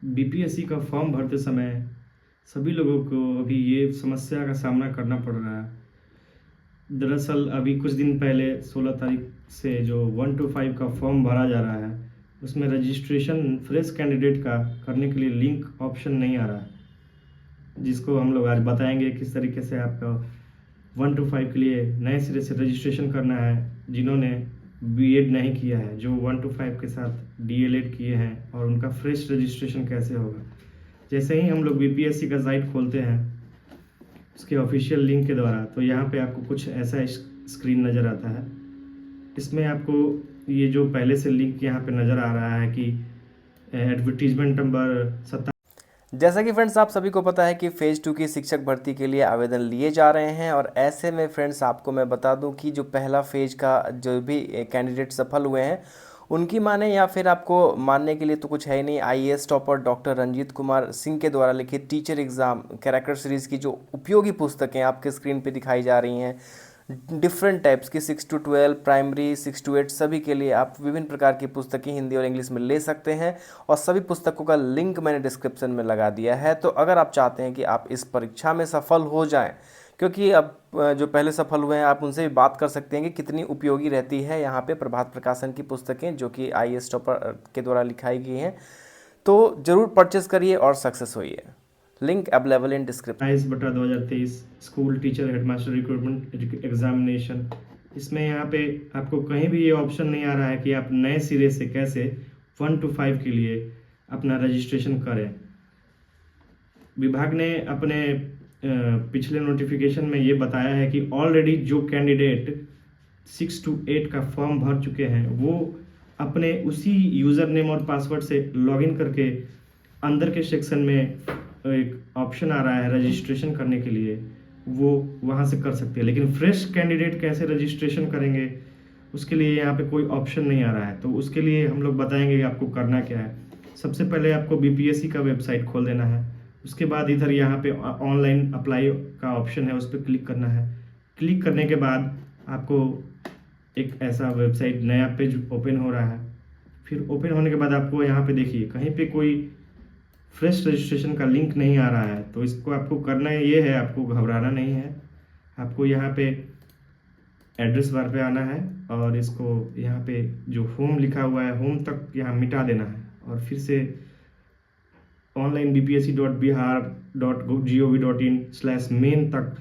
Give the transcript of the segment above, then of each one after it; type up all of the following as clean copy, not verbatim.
BPSC का form भरते समय सभी लोगों को अभी ये समस्या का सामना करना पड़ रहा है। दरअसल अभी कुछ दिन पहले 16 तारीख से जो 1 to 5 का फॉर्म भरा जा रहा है, उसमें रजिस्ट्रेशन फ्रेश कैंडिडेट का करने के लिए लिंक ऑप्शन नहीं आ रहा है, जिसको हम लोग आज बताएंगे किस तरीके से आपका 1 to 5 के लिए नए सिरे से रजिस्ट्रेशन करना है। जिन्होंने बीएड नहीं किया है, जो 1 to 5 के साथ डीएलएड किए हैं, और उनका फ्रेश रजिस्ट्रेशन कैसे होगा। जैसे ही हम लोग बीपीएससी का साइट खोलते हैं उसके ऑफिशियल लिंक के द्वारा, तो यहाँ पे आपको कुछ ऐसा स्क्रीन नज़र आता है। इसमें आपको ये जो पहले से लिंक यहाँ पे नज़र आ रहा है कि एडवर्टीजमेंट नंबर 7। जैसा कि फ्रेंड्स आप सभी को पता है कि फ़ेज़ 2 की शिक्षक भर्ती के लिए आवेदन लिए जा रहे हैं, और ऐसे में फ्रेंड्स आपको मैं बता दूं कि जो पहला फेज का जो भी कैंडिडेट सफल हुए हैं उनकी माने या फिर आपको मानने के लिए तो कुछ है ही नहीं। IAS topper doctor Ranjit Kumar Singh के द्वारा लिखित टीचर एग्ज़ाम कैरेक्टर सीरीज़ की जो उपयोगी पुस्तकें आपके स्क्रीन पे दिखाई जा रही हैं, डिफरेंट टाइप्स की 6 to 12 प्राइमरी 6 to 8 सभी के लिए आप विभिन्न प्रकार की पुस्तकें हिंदी और इंग्लिश में ले सकते हैं, और सभी पुस्तकों का लिंक मैंने डिस्क्रिप्शन में लगा दिया है। तो अगर आप चाहते हैं कि आप इस परीक्षा में सफल हो जाएं, क्योंकि अब जो पहले सफल हुए हैं आप उनसे भी बात कर सकते हैं कि कितनी उपयोगी रहती है यहाँ पे प्रभात प्रकाशन की पुस्तकें जो कि आईएएस टॉपर के द्वारा लिखाई गई हैं। तो ज़रूर परचेस करिए और सक्सेस होइए। Link available in description. 22/2023 school teacher headmaster recruitment examination. इसमें यहाँ पे आपको कहीं भी ये ऑप्शन नहीं आ रहा है कि आप नए सिरे से कैसे 1 to 5 के लिए अपना रजिस्ट्रेशन करें। विभाग ने अपने पिछले नोटिफिकेशन में ये बताया है कि ऑलरेडी जो कैंडिडेट 6 to 8 का फॉर्म भर चुके हैं वो अपने उसी यूज़र नेम और पासवर्ड से लॉगिन करके अंदर के सेक्शन में एक ऑप्शन आ रहा है रजिस्ट्रेशन करने के लिए, वो वहाँ से कर सकते हैं। लेकिन फ्रेश कैंडिडेट कैसे रजिस्ट्रेशन करेंगे उसके लिए यहाँ पे कोई ऑप्शन नहीं आ रहा है। तो उसके लिए हम लोग बताएंगे कि आपको करना क्या है। सबसे पहले आपको बीपीएससी का वेबसाइट खोल देना है। उसके बाद इधर यहाँ पे ऑनलाइन अप्लाई का ऑप्शन है, उस पर क्लिक करना है। क्लिक करने के बाद आपको एक ऐसा वेबसाइट नया पेज ओपन हो रहा है। फिर ओपन होने के बाद आपको यहाँ पे देखिए कहीं पे कोई फ्रेश रजिस्ट्रेशन का लिंक नहीं आ रहा है। तो इसको आपको करना ये है, आपको घबराना नहीं है। आपको यहाँ पे एड्रेस बार पे आना है और इसको यहाँ पे जो होम लिखा हुआ है होम तक यहाँ मिटा देना है, और फिर से onlinebpsc.bihar.gov.in/main तक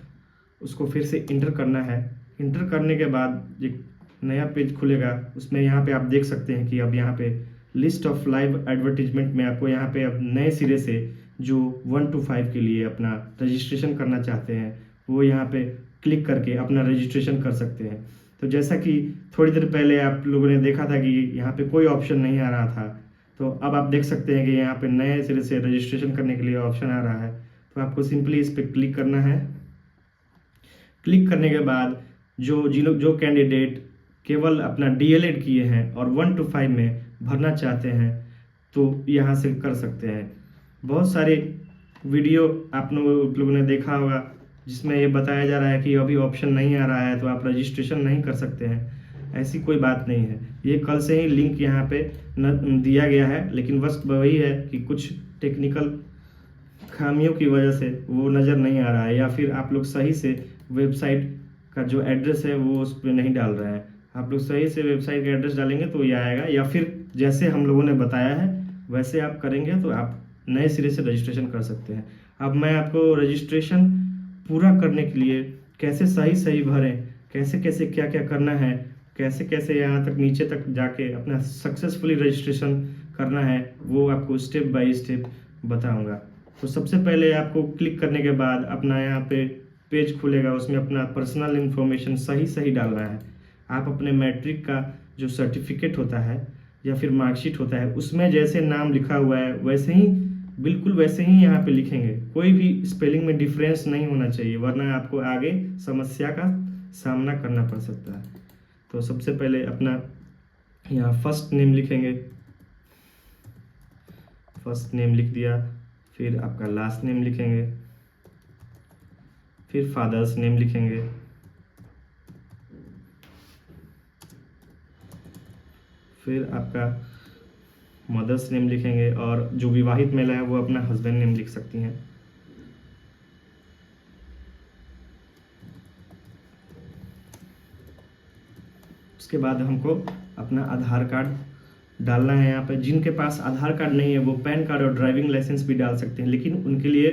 उसको फिर से इंटर करना है। इंटर करने के बाद एक नया पेज खुलेगा, उसमें यहाँ पे आप देख सकते हैं कि अब यहाँ पे लिस्ट ऑफ लाइव एडवर्टीजमेंट में आपको यहाँ पे अब नए सिरे से जो 1 to 5 के लिए अपना रजिस्ट्रेशन करना चाहते हैं वो यहाँ पे क्लिक करके अपना रजिस्ट्रेशन कर सकते हैं। तो जैसा कि थोड़ी देर पहले आप लोगों ने देखा था कि यहाँ पे कोई ऑप्शन नहीं आ रहा था, तो अब आप देख सकते हैं कि यहाँ पे नए सिरे से रजिस्ट्रेशन करने के लिए ऑप्शन आ रहा है। तो आपको सिंपली इस पर क्लिक करना है। क्लिक करने के बाद जो कैंडिडेट केवल अपना डीएलएड किए हैं और 1 to 5 में भरना चाहते हैं तो यहाँ से कर सकते हैं। बहुत सारे वीडियो आप लोगों ने देखा होगा जिसमें ये बताया जा रहा है कि अभी ऑप्शन नहीं आ रहा है तो आप रजिस्ट्रेशन नहीं कर सकते हैं। ऐसी कोई बात नहीं है, ये कल से ही लिंक यहाँ पे दिया गया है, लेकिन बस वही है कि कुछ टेक्निकल खामियों की वजह से वो नज़र नहीं आ रहा है, या फिर आप लोग सही से वेबसाइट का जो एड्रेस है वो उस पर नहीं डाल रहे हैं। आप लोग सही से वेबसाइट का एड्रेस डालेंगे तो ये आएगा, या फिर जैसे हम लोगों ने बताया है वैसे आप करेंगे तो आप नए सिरे से रजिस्ट्रेशन कर सकते हैं। अब मैं आपको रजिस्ट्रेशन पूरा करने के लिए कैसे सही भरें, कैसे कैसे क्या क्या करना है, कैसे कैसे यहाँ तक नीचे तक जाके अपना सक्सेसफुली रजिस्ट्रेशन करना है, वो आपको स्टेप बाय स्टेप बताऊँगा। तो सबसे पहले आपको क्लिक करने के बाद अपना यहाँ पे पेज खुलेगा, उसमें अपना पर्सनल इन्फॉर्मेशन सही डालना है। आप अपने मैट्रिक का जो सर्टिफिकेट होता है या फिर मार्कशीट होता है उसमें जैसे नाम लिखा हुआ है वैसे ही, बिल्कुल वैसे ही यहाँ पे लिखेंगे। कोई भी स्पेलिंग में डिफरेंस नहीं होना चाहिए, वरना आपको आगे समस्या का सामना करना पड़ सकता है। तो सबसे पहले अपना यहाँ फर्स्ट नेम लिखेंगे, फर्स्ट नेम लिख दिया। फिर आपका लास्ट नेम लिखेंगे, फिर फादर्स नेम लिखेंगे, फिर आपका मदर्स नेम लिखेंगे, और जो विवाहित महिला है वो अपना हस्बैंड नेम लिख सकती हैं। उसके बाद हमको अपना आधार कार्ड डालना है। यहाँ पे जिनके पास आधार कार्ड नहीं है वो पैन कार्ड और ड्राइविंग लाइसेंस भी डाल सकते हैं, लेकिन उनके लिए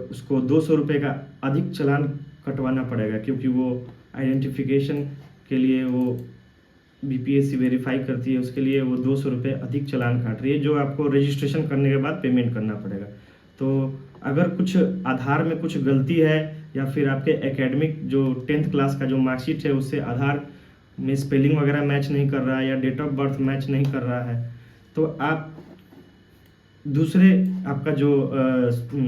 उसको 200 रुपये का अधिक चालान कटवाना पड़ेगा, क्योंकि वो आइडेंटिफिकेशन के लिए वो बीपीएससी वेरीफाई करती है, उसके लिए वो 200 रुपये अधिक चालान काट रही है, जो आपको रजिस्ट्रेशन करने के बाद पेमेंट करना पड़ेगा। तो अगर कुछ आधार में कुछ गलती है, या फिर आपके एकेडमिक जो 10th क्लास का जो मार्कशीट है उससे आधार में स्पेलिंग वगैरह मैच नहीं कर रहा है, या डेट ऑफ बर्थ मैच नहीं कर रहा है, तो आप दूसरे आपका जो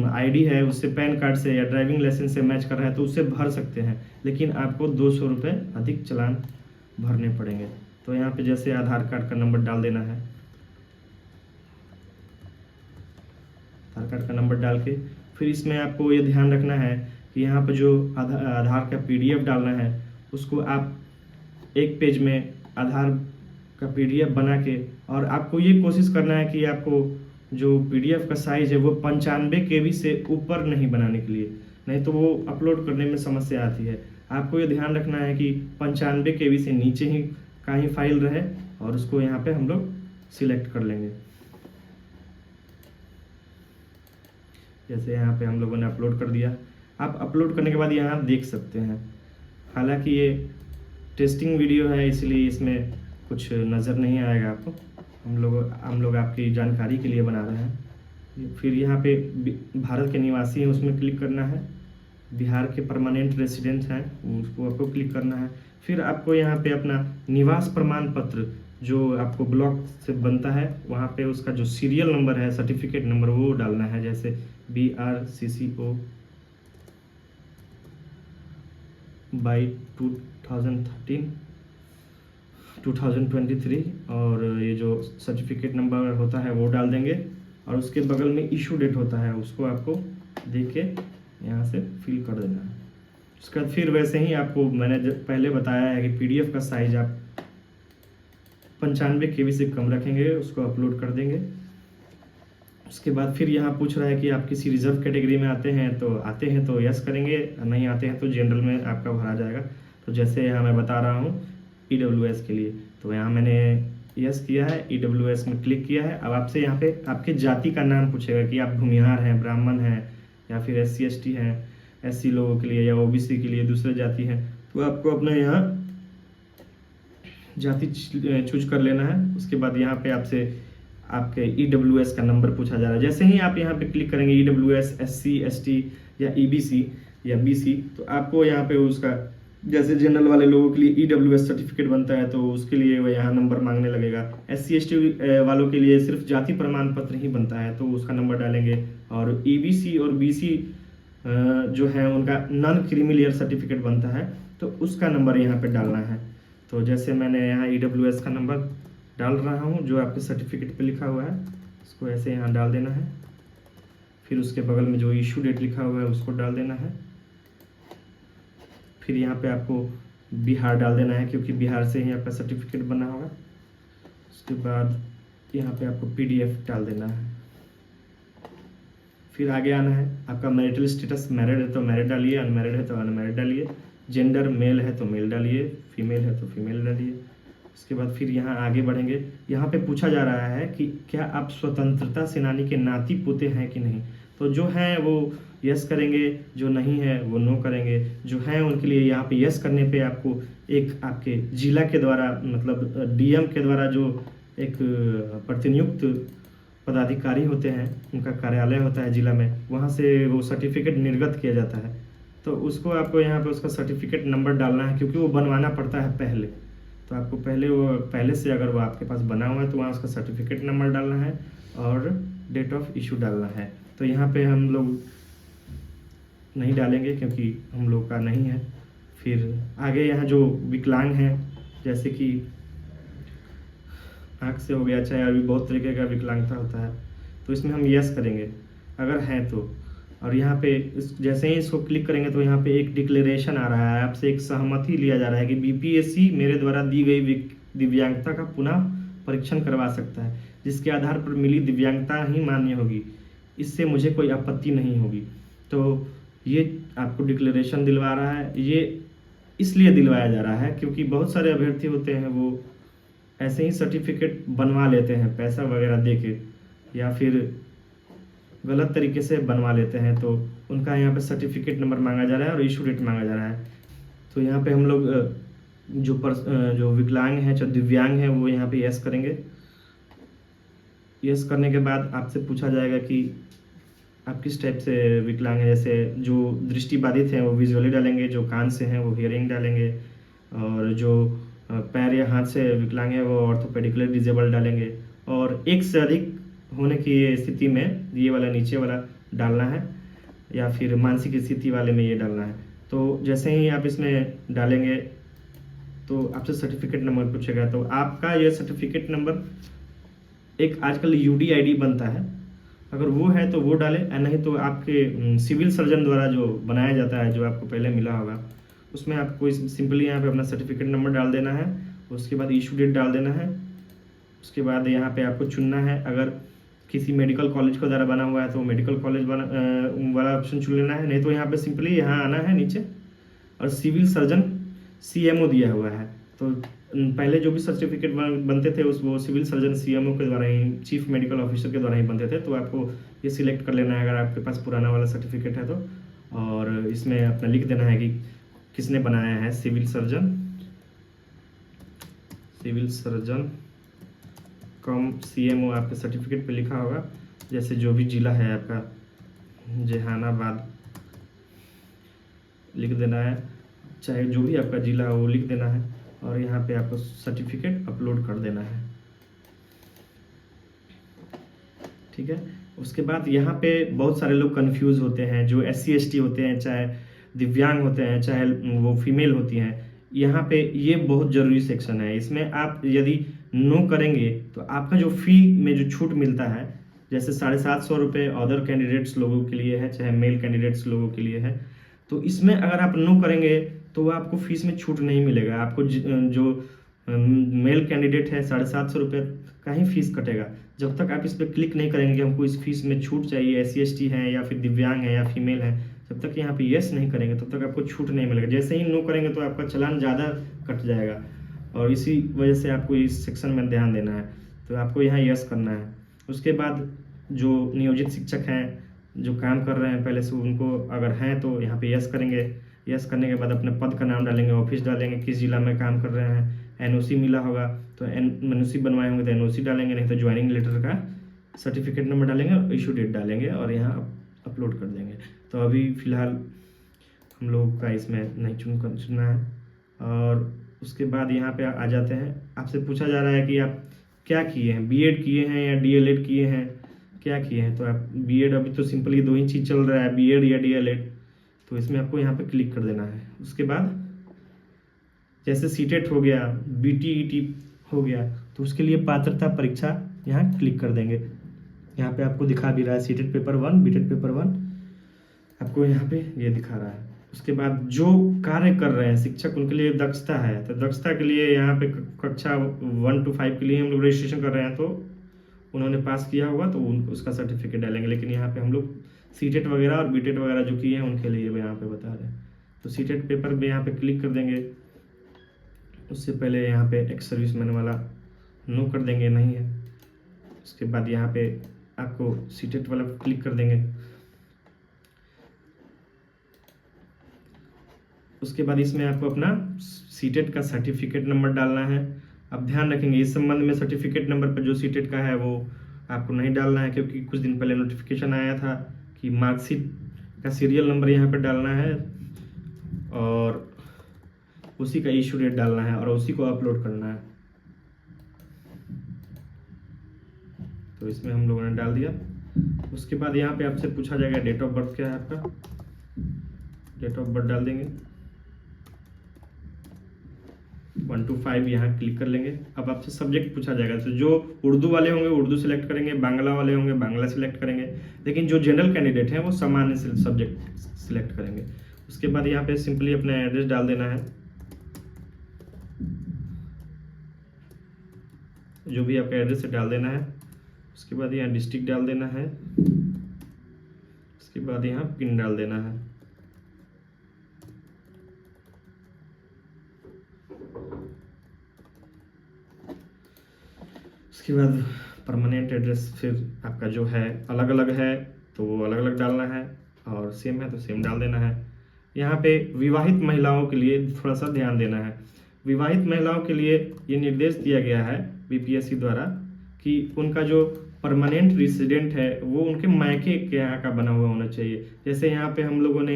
आईडी है उससे, पैन कार्ड से या ड्राइविंग लाइसेंस से मैच कर रहा है तो उससे भर सकते हैं, लेकिन आपको 200 रुपये अधिक चालान भरने पड़ेंगे। तो यहाँ पे जैसे आधार कार्ड का नंबर डाल देना है, आधार कार्ड का नंबर डाल के फिर इसमें आपको ये ध्यान रखना है कि यहाँ पे जो आधार का पीडीएफ डालना है, उसको आप एक पेज में आधार का पीडीएफ बना के, और आपको ये कोशिश करना है कि आपको जो पीडीएफ का साइज है वो 95 KB से ऊपर नहीं बनाने के लिए, नहीं तो वो अपलोड करने में समस्या आती है। आपको ये ध्यान रखना है कि 95 KB से नीचे ही का ही फाइल रहे, और उसको यहाँ पे हम लोग सिलेक्ट कर लेंगे। जैसे यहाँ पे हम लोगों ने अपलोड कर दिया। आप अपलोड करने के बाद यहाँ देख सकते हैं, हालांकि ये टेस्टिंग वीडियो है इसलिए इसमें कुछ नज़र नहीं आएगा आपको, हम लोग आपकी जानकारी के लिए बना रहे हैं। फिर यहाँ पे भारत के निवासी हैं उसमें क्लिक करना है, बिहार के परमानेंट रेसिडेंट हैं उसको आपको क्लिक करना है। फिर आपको यहाँ पे अपना निवास प्रमाण पत्र जो आपको ब्लॉक से बनता है, वहाँ पे उसका जो सीरियल नंबर है, सर्टिफिकेट नंबर, वो डालना है। जैसे BRCCO बाई 2013 2023, और ये जो सर्टिफिकेट नंबर होता है वो डाल देंगे, और उसके बगल में इशू डेट होता है उसको आपको देख के यहाँ से फिल कर देना है। उसके बाद फिर वैसे ही आपको मैंने पहले बताया है कि पीडीएफ का साइज आप 95 KB से कम रखेंगे, उसको अपलोड कर देंगे। उसके बाद फिर यहाँ पूछ रहा है कि आप किसी रिजर्व कैटेगरी में आते हैं तो यस करेंगे, नहीं आते हैं तो जनरल में आपका भरा जाएगा। तो जैसे यहाँ मैं बता रहा हूँ EWS के लिए, तो यहाँ मैंने यस किया है, EWS में क्लिक किया है। अब आपसे यहाँ पे आपके जाति का नाम पूछेगा कि आप भूमिहार हैं, ब्राह्मण हैं, या फिर SC ST हैं, SC लोगों के लिए, या OBC के लिए दूसरे जाति हैं, तो आपको अपना यहाँ जाति चूज कर लेना है। उसके बाद यहाँ पे आपसे आपके EWS का नंबर पूछा जा रहा है। जैसे ही आप यहाँ पे क्लिक करेंगे EWS, SC ST या EBC या BC, तो आपको यहाँ पे उसका, जैसे जनरल वाले लोगों के लिए EWS सर्टिफिकेट बनता है तो उसके लिए वो यहाँ नंबर मांगने लगेगा। SC ST वालों के लिए सिर्फ जाति प्रमाण पत्र ही बनता है तो उसका नंबर डालेंगे, और EBC और BC जो है उनका नॉन क्रीमी लेयर सर्टिफिकेट बनता है तो उसका नंबर यहाँ पे डालना है। तो जैसे मैंने यहाँ EWS का नंबर डाल रहा हूँ जो आपके सर्टिफिकेट पे लिखा हुआ है, उसको ऐसे यहाँ डाल देना है। फिर उसके बगल में जो इशू डेट लिखा हुआ है उसको डाल देना है। फिर यहाँ पे आपको बिहार डाल देना है क्योंकि बिहार से ही आपका सर्टिफिकेट बना होगा। उसके बाद यहाँ पे आपको PDF डाल देना है। फिर आगे आना है, आपका मैरिटल स्टेटस मैरिड है तो मैरिड डालिए, अनमैरिड है तो अनमैरिड डालिए, जेंडर मेल है तो मेल डालिए, फीमेल है तो फीमेल डालिए। उसके बाद फिर यहाँ आगे बढ़ेंगे। यहाँ पे पूछा जा रहा है कि क्या आप स्वतंत्रता सेनानी के नाती पोते हैं कि नहीं, तो जो हैं वो यस करेंगे, जो नहीं है वो नो करेंगे। जो हैं उनके लिए यहाँ पे यस करने पे आपको एक आपके जिला के द्वारा, मतलब DM के द्वारा जो एक प्रतिनियुक्त पदाधिकारी होते हैं, उनका कार्यालय होता है जिला में, वहाँ से वो सर्टिफिकेट निर्गत किया जाता है। तो उसको आपको यहाँ पे उसका सर्टिफिकेट नंबर डालना है क्योंकि वो बनवाना पड़ता है पहले। तो आपको पहले से अगर वो आपके पास बना हुआ है तो वहाँ उसका सर्टिफिकेट नंबर डालना है और डेट ऑफ इशू डालना है। तो यहाँ पे हम लोग नहीं डालेंगे क्योंकि हम लोग का नहीं है। फिर आगे यहाँ जो विकलांग हैं, जैसे कि आँख से हो गया, चाहे अभी बहुत तरीके का विकलांगता होता है, तो इसमें हम यस करेंगे अगर हैं तो। और यहाँ पे जैसे ही इसको क्लिक करेंगे तो यहाँ पे एक डिक्लेरेशन आ रहा है, आपसे एक सहमति लिया जा रहा है कि BPSC मेरे द्वारा दी गई दिव्यांगता का पुनः परीक्षण करवा सकता है, जिसके आधार पर मिली दिव्यांगता ही मान्य होगी। इससे मुझे कोई आपत्ति नहीं होगी। तो ये आपको डिक्लेरेशन दिलवा रहा है। ये इसलिए दिलवाया जा रहा है क्योंकि बहुत सारे अभ्यर्थी होते हैं वो ऐसे ही सर्टिफिकेट बनवा लेते हैं पैसा वगैरह दे के, या फिर गलत तरीके से बनवा लेते हैं। तो उनका यहाँ पे सर्टिफिकेट नंबर मांगा जा रहा है और इशू डेट मांगा जा रहा है। तो यहाँ पे हम लोग जो विकलांग हैं, जो दिव्यांग हैं, वो यहाँ पे यस करेंगे। यस करने के बाद आपसे पूछा जाएगा कि आप किस टाइप से विकलांग हैं। जैसे जो दृष्टिबाधित हैं वो विजुअली डालेंगे, जो कान से हैं वो हियरिंग डालेंगे, और जो पैर या हाथ से विकलांग है वो ऑर्थोपेडिकली डिजेबल डालेंगे। और एक से अधिक होने की स्थिति में ये वाला नीचे वाला डालना है, या फिर मानसिक स्थिति वाले में ये डालना है। तो जैसे ही आप इसमें डालेंगे तो आपसे सर्टिफिकेट नंबर पूछेगा। तो आपका ये सर्टिफिकेट नंबर एक आजकल UDID बनता है, अगर वो है तो वो डालें, नहीं तो आपके सिविल सर्जन द्वारा जो बनाया जाता है, जो आपको पहले मिला होगा, उसमें आपको सिंपली यहाँ पे अपना सर्टिफिकेट नंबर डाल देना है। उसके बाद इशू डेट डाल देना है। उसके बाद यहाँ पे आपको चुनना है, अगर किसी मेडिकल कॉलेज के द्वारा बना हुआ है तो मेडिकल कॉलेज वाला ऑप्शन चुन लेना है, नहीं तो यहाँ पे सिंपली यहाँ आना है नीचे, और सिविल सर्जन CMO दिया हुआ है। तो पहले जो भी सर्टिफिकेट बनते थे वो सिविल सर्जन CMO के द्वारा ही, चीफ मेडिकल ऑफिसर के द्वारा ही बनते थे। तो आपको ये सिलेक्ट कर लेना है अगर आपके पास पुराना वाला सर्टिफिकेट है तो, और इसमें अपना लिख देना है कि किसने बनाया है, सिविल सर्जन कम CMO आपके सर्टिफिकेट पे लिखा होगा। जैसे जो भी जिला है आपका, जहानाबाद लिख देना है, चाहे जो भी आपका जिला हो वो लिख देना है, और यहाँ पे आपको सर्टिफिकेट अपलोड कर देना है। ठीक है। उसके बाद यहाँ पे बहुत सारे लोग कंफ्यूज होते हैं, जो SC ST होते हैं, चाहे दिव्यांग होते हैं, चाहे वो फीमेल होती हैं। यहाँ पे ये बहुत ज़रूरी सेक्शन है। इसमें आप यदि नो करेंगे तो आपका जो फ़ी में जो छूट मिलता है, जैसे 750 रुपये अदर कैंडिडेट्स लोगों के लिए है, चाहे मेल कैंडिडेट्स लोगों के लिए है, तो इसमें अगर आप नो करेंगे तो आपको फीस में छूट नहीं मिलेगा। आपको जो मेल कैंडिडेट है 750 रुपये का ही फीस कटेगा। जब तक आप इस पर क्लिक नहीं करेंगे कि हमको इस फीस में छूट चाहिए, SC ST हैं या फिर दिव्यांग है या फीमेल है, जब तक यहाँ पे यस नहीं करेंगे तब तक आपको छूट नहीं मिलेगा। जैसे ही नो करेंगे तो आपका चालान ज़्यादा कट जाएगा, और इसी वजह से आपको इस सेक्शन में ध्यान देना है। तो आपको यहाँ यस करना है। उसके बाद जो नियोजित शिक्षक हैं जो काम कर रहे हैं पहले से, उनको अगर हैं तो यहाँ पे यस करेंगे। यस करने के बाद अपने पद का नाम डालेंगे, ऑफिस डालेंगे, किस जिला में काम कर रहे हैं, NOC मिला होगा तो NOC बनवाए होंगे तो NOC डालेंगे, नहीं तो ज्वाइनिंग लेटर का सर्टिफिकेट नंबर डालेंगे और इशू डेट डालेंगे, और यहाँ अपलोड कर देंगे। तो अभी फ़िलहाल हम लोग का इसमें नहीं चुनना है। और उसके बाद यहाँ पे आ जाते हैं, आपसे पूछा जा रहा है कि आप क्या किए हैं, B.Ed किए हैं या DLED किए हैं, क्या किए हैं। तो आप B.Ed, अभी तो सिंपली 2 ही चीज़ चल रहा है, B.Ed या DLED, तो इसमें आपको यहाँ पे क्लिक कर देना है। उसके बाद जैसे CTET हो गया, BTET हो गया, तो उसके लिए पात्रता परीक्षा यहाँ क्लिक कर देंगे। यहाँ पे आपको दिखा भी रहा है CTET पेपर 1, BTET पेपर 1, आपको यहाँ पे ये दिखा रहा है। उसके बाद जो कार्य कर रहे हैं शिक्षक, उनके लिए दक्षता है, तो दक्षता के लिए यहाँ पे कक्षा 1 to 5 के लिए हम लोग रजिस्ट्रेशन कर रहे हैं, तो उन्होंने पास किया होगा तो उसका सर्टिफिकेट डालेंगे। लेकिन यहाँ पे हम लोग CTET वगैरह और BTET वगैरह जो किए हैं उनके लिए यहाँ पे बता रहे हैं। तो CTET पेपर में यहाँ पे क्लिक कर देंगे। उससे पहले यहाँ पे एक्स सर्विसमैन वाला नो कर देंगे, नहीं है। उसके बाद यहाँ पे आपको CTET वाला क्लिक कर देंगे। उसके बाद इसमें आपको अपना CTET का सर्टिफिकेट नंबर डालना है। अब ध्यान रखेंगे इस संबंध में सर्टिफिकेट नंबर पर जो CTET का है वो आपको नहीं डालना है, क्योंकि कुछ दिन पहले नोटिफिकेशन आया था कि मार्कशीट का सीरियल नंबर यहाँ पे डालना है और उसी का इशू डेट डालना है और उसी को अपलोड करना है। तो इसमें हम लोगों ने डाल दिया। उसके बाद यहाँ पे आपसे पूछा जाएगा डेट ऑफ बर्थ क्या है आपका, डेट ऑफ बर्थ डाल देंगे। 1 to 5 यहाँ क्लिक कर लेंगे। अब आपसे सब्जेक्ट पूछा जाएगा, तो जो उर्दू वाले होंगे उर्दू सिलेक्ट करेंगे, बांग्ला वाले होंगे बांग्ला सिलेक्ट करेंगे, लेकिन जो जनरल कैंडिडेट हैं वो सामान्य सब्जेक्ट सिलेक्ट करेंगे। उसके बाद यहाँ पे सिंपली अपना एड्रेस डाल देना है। जो भी आपका एड्रेस है डाल देना है। उसके बाद यहाँ डिस्ट्रिक्ट डाल देना है। उसके बाद यहाँ पिन डाल देना है। उसके बाद परमानेंट एड्रेस फिर आपका जो है अलग अलग है तो वो अलग अलग डालना है, और सेम है तो सेम डाल देना है। यहाँ पे विवाहित महिलाओं के लिए थोड़ा सा ध्यान देना है। विवाहित महिलाओं के लिए ये निर्देश दिया गया है बीपीएससी द्वारा कि उनका जो परमानेंट रेसिडेंट है वो उनके मायके के यहाँ का बना हुआ होना चाहिए। जैसे यहाँ पे हम लोगों ने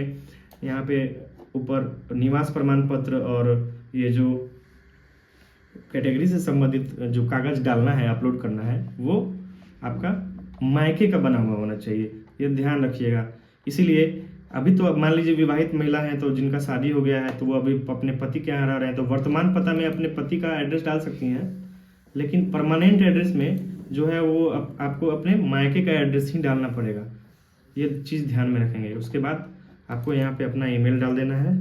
यहाँ पे ऊपर निवास प्रमाण पत्र और ये जो कैटेगरी से संबंधित जो कागज डालना है, अपलोड करना है, वो आपका मायके का बना हुआ होना चाहिए, ये ध्यान रखिएगा। इसीलिए अभी तो अब मान लीजिए विवाहित महिला हैं तो जिनका शादी हो गया है तो वो अभी अपने पति के यहाँ रह रहे हैं तो वर्तमान पता में अपने पति का एड्रेस डाल सकती हैं, लेकिन परमानेंट एड्रेस में जो है वो आपको अपने मायके का एड्रेस ही डालना पड़ेगा, ये चीज़ ध्यान में रखेंगे। उसके बाद आपको यहाँ पे अपना ईमेल डाल देना है।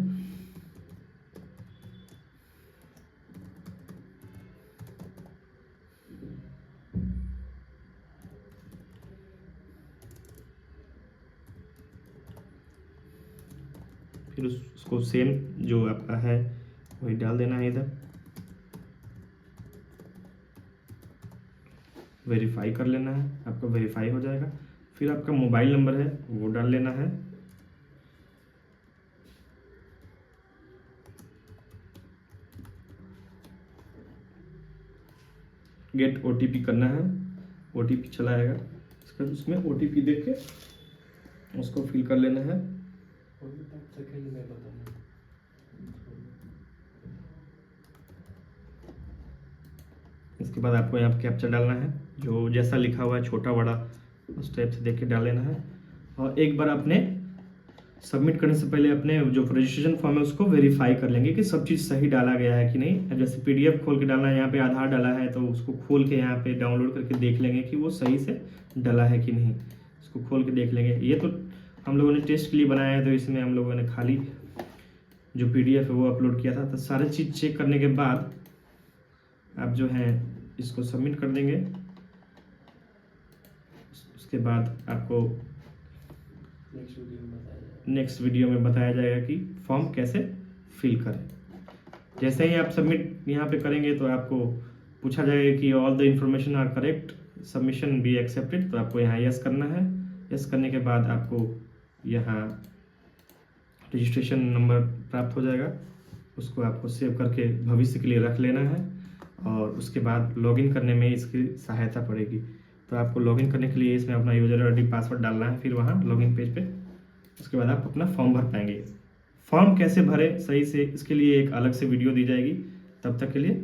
फिर उसको सेम जो आपका है वही डाल देना है। इधर वेरीफाई कर लेना है, आपका वेरीफाई हो जाएगा। फिर आपका मोबाइल नंबर है वो डाल लेना है। गेट ओटीपी करना है, ओटीपी चला आएगा, उसका उसमें ओटीपी देख के उसको फिल कर लेना है। इसके बाद आपको यहाँ पे कैप्चा डालना है, जो जैसा लिखा हुआ है छोटा बड़ा उस टाइप से देख के डाल लेना है। और एक बार अपने सबमिट करने से पहले अपने जो रजिस्ट्रेशन फॉर्म है उसको वेरीफाई कर लेंगे कि सब चीज़ सही डाला गया है कि नहीं। जैसे पीडीएफ खोल के डालना है, यहाँ पे आधार डाला है तो उसको खोल के यहाँ पे डाउनलोड करके देख लेंगे कि वो सही से डाला है कि नहीं, इसको खोल के देख लेंगे। ये तो हम लोगों ने टेस्ट के लिए बनाया है तो इसमें हम लोगों ने खाली जो पीडीएफ है वो अपलोड किया था। तो सारी चीज़ चेक करने के बाद आप जो है इसको सबमिट कर देंगे। उसके बाद आपको नेक्स्ट वीडियो में बताया जाएगा कि फॉर्म कैसे फिल करें। जैसे ही आप सबमिट यहाँ पे करेंगे तो आपको पूछा जाएगा कि all the information are correct, submission be accepted, तो आपको यहाँ यस करना है। यस करने के बाद आपको यहाँ रजिस्ट्रेशन नंबर प्राप्त हो जाएगा, उसको आपको सेव करके भविष्य के लिए रख लेना है। और उसके बाद लॉगिन करने में इसकी सहायता पड़ेगी। तो आपको लॉगिन करने के लिए इसमें अपना यूजर आईडी पासवर्ड डालना है, फिर वहाँ लॉगिन पेज पे उसके बाद आप अपना फॉर्म भर पाएंगे। फॉर्म कैसे भरें सही से, इसके लिए एक अलग से वीडियो दी जाएगी। तब तक के लिए